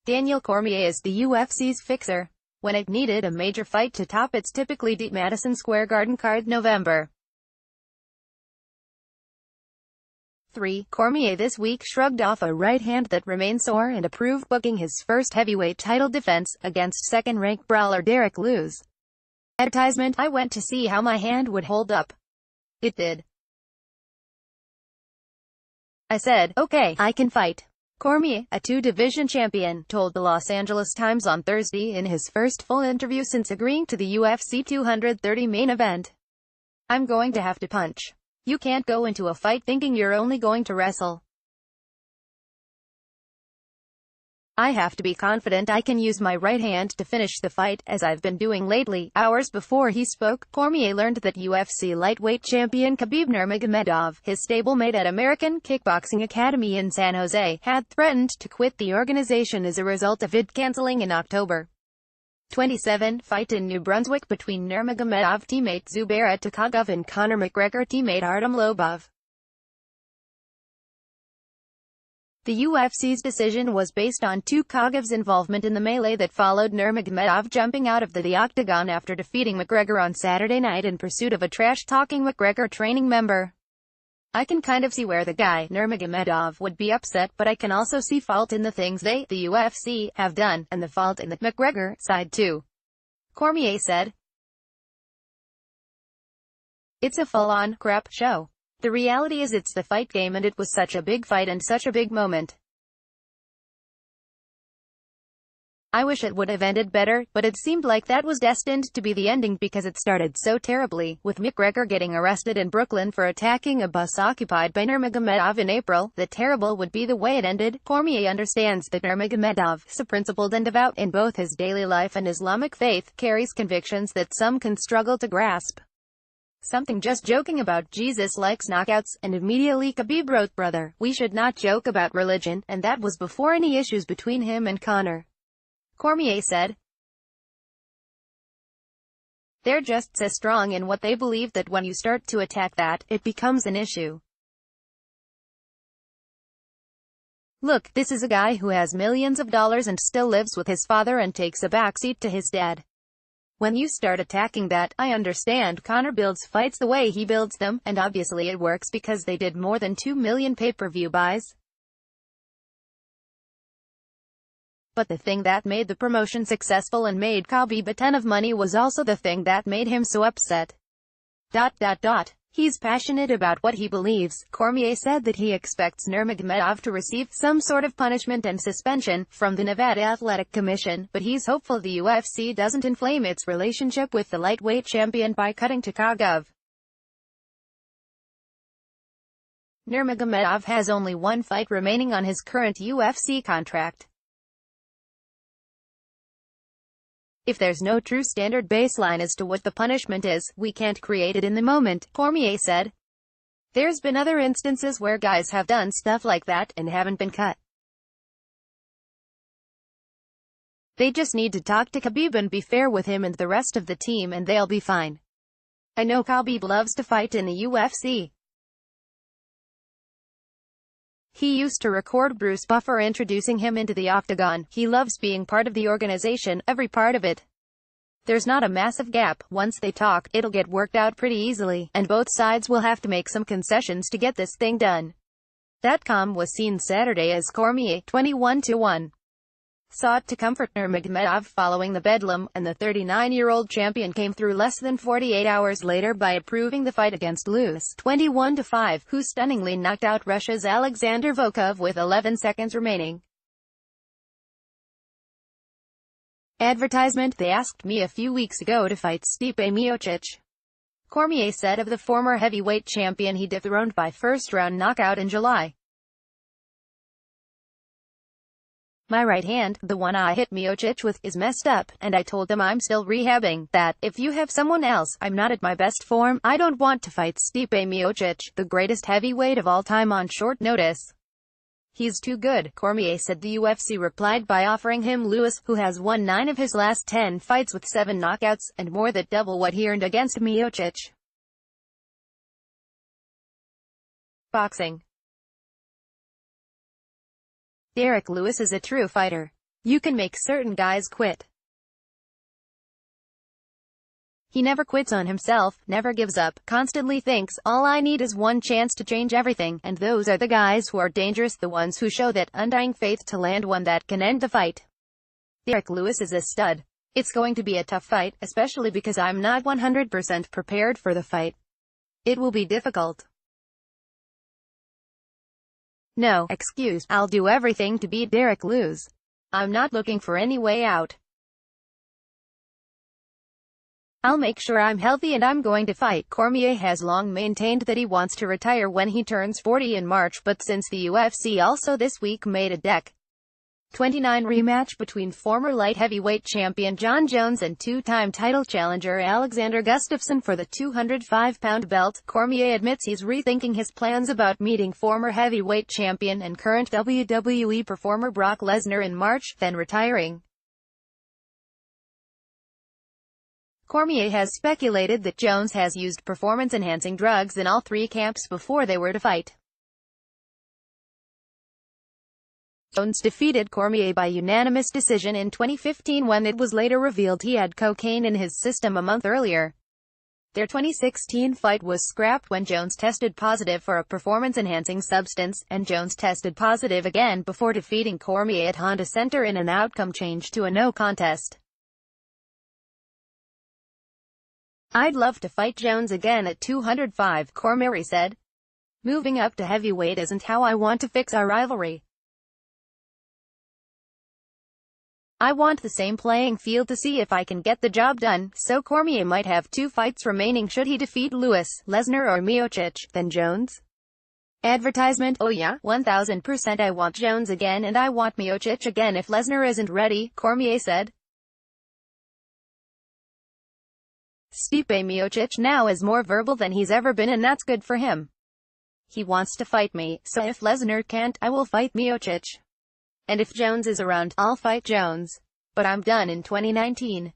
Daniel Cormier is the UFC's fixer. When it needed a major fight to top its typically deep Madison Square Garden card November 3, Cormier this week shrugged off a right hand that remained sore and approved booking his first heavyweight title defense, against second-ranked brawler Derek Lewis. Advertisement: I went to see how my hand would hold up. It did. I said, okay, I can fight. Cormier, a two-division champion, told the Los Angeles Times on Thursday in his first full interview since agreeing to the UFC 230 main event. I'm going to have to punch. You can't go into a fight thinking you're only going to wrestle. I have to be confident I can use my right hand to finish the fight, as I've been doing lately. Hours before he spoke, Cormier learned that UFC lightweight champion Khabib Nurmagomedov, his stablemate at American Kickboxing Academy in San Jose, had threatened to quit the organization as a result of it canceling in October 27 fight in New Brunswick between Nurmagomedov teammate Zubaira Tukhugov and Conor McGregor teammate Artem Lobov. The UFC's decision was based on Tukhugov's involvement in the melee that followed Nurmagomedov jumping out of the octagon after defeating McGregor on Saturday night in pursuit of a trash-talking McGregor training member. I can kind of see where the guy, Nurmagomedov, would be upset, but I can also see fault in the things they, the UFC, have done, and the fault in the McGregor side too, Cormier said. It's a full-on crap show. The reality is it's the fight game, and it was such a big fight and such a big moment. I wish it would have ended better, but it seemed like that was destined to be the ending because it started so terribly, with McGregor getting arrested in Brooklyn for attacking a bus occupied by Nurmagomedov in April. That terrible would be the way it ended. Cormier understands that Nurmagomedov, so principled and devout in both his daily life and Islamic faith, carries convictions that some can struggle to grasp. Something just joking about Jesus likes knockouts, and immediately Khabib wrote, brother, we should not joke about religion, and that was before any issues between him and Conor. Cormier said, they're just so strong in what they believe that when you start to attack that, it becomes an issue. Look, this is a guy who has millions of dollars and still lives with his father and takes a backseat to his dad. When you start attacking that, I understand Conor builds fights the way he builds them, and obviously it works because they did more than 2 million pay-per-view buys. But the thing that made the promotion successful and made Khabib a ton of money was also the thing that made him so upset. He's passionate about what he believes. Cormier said that he expects Nurmagomedov to receive some sort of punishment and suspension from the Nevada Athletic Commission, but he's hopeful the UFC doesn't inflame its relationship with the lightweight champion by cutting Tukhugov. Nurmagomedov has only one fight remaining on his current UFC contract. If there's no true standard baseline as to what the punishment is, we can't create it in the moment, Cormier said. There's been other instances where guys have done stuff like that, and haven't been cut. They just need to talk to Khabib and be fair with him and the rest of the team, and they'll be fine. I know Khabib loves to fight in the UFC. He used to record Bruce Buffer introducing him into the octagon. He loves being part of the organization, every part of it. There's not a massive gap. Once they talk, it'll get worked out pretty easily, and both sides will have to make some concessions to get this thing done. That comm was seen Saturday as Cormier, 21-1, sought to comfort Nurmagomedov following the bedlam, and the 39-year-old champion came through less than 48 hours later by approving the fight against Lewis, 21-5, who stunningly knocked out Russia's Alexander Volkov with 11 seconds remaining. Advertisement: they asked me a few weeks ago to fight Stipe Miocic. Cormier said of the former heavyweight champion he dethroned by first-round knockout in July. My right hand, the one I hit Miocic with, is messed up, and I told them I'm still rehabbing that. If you have someone else, I'm not at my best form. I don't want to fight Stipe Miocic, the greatest heavyweight of all time, on short notice. He's too good, Cormier said. The UFC replied by offering him Lewis, who has won 9 of his last 10 fights with 7 knockouts, and more than double what he earned against Miocic. Boxing. Derek Lewis is a true fighter. You can make certain guys quit. He never quits on himself, never gives up, constantly thinks, all I need is one chance to change everything, and those are the guys who are dangerous, the ones who show that undying faith to land one that can end the fight. Derek Lewis is a stud. It's going to be a tough fight, especially because I'm not 100% prepared for the fight. It will be difficult. No excuse, I'll do everything to beat Derek Lewis. I'm not looking for any way out. I'll make sure I'm healthy and I'm going to fight. Cormier has long maintained that he wants to retire when he turns 40 in March, but since the UFC also this week made a Dec. 29 rematch between former light heavyweight champion Jon Jones and two-time title challenger Alexander Gustafsson for the 205-pound belt, Cormier admits he's rethinking his plans about meeting former heavyweight champion and current WWE performer Brock Lesnar in March, then retiring. Cormier has speculated that Jones has used performance-enhancing drugs in all three camps before they were to fight. Jones defeated Cormier by unanimous decision in 2015 when it was later revealed he had cocaine in his system a month earlier. Their 2016 fight was scrapped when Jones tested positive for a performance-enhancing substance, and Jones tested positive again before defeating Cormier at Honda Center in an outcome change to a no contest. I'd love to fight Jones again at 205, Cormier said. Moving up to heavyweight isn't how I want to fix our rivalry. I want the same playing field to see if I can get the job done, so Cormier might have 2 fights remaining should he defeat Lewis, Lesnar or Miocic, then Jones. Advertisement: oh yeah, 1000% I want Jones again and I want Miocic again if Lesnar isn't ready, Cormier said. Stipe Miocic now is more verbal than he's ever been and that's good for him. He wants to fight me, so if Lesnar can't, I will fight Miocic. And if Jones is around, I'll fight Jones. But I'm done in 2019.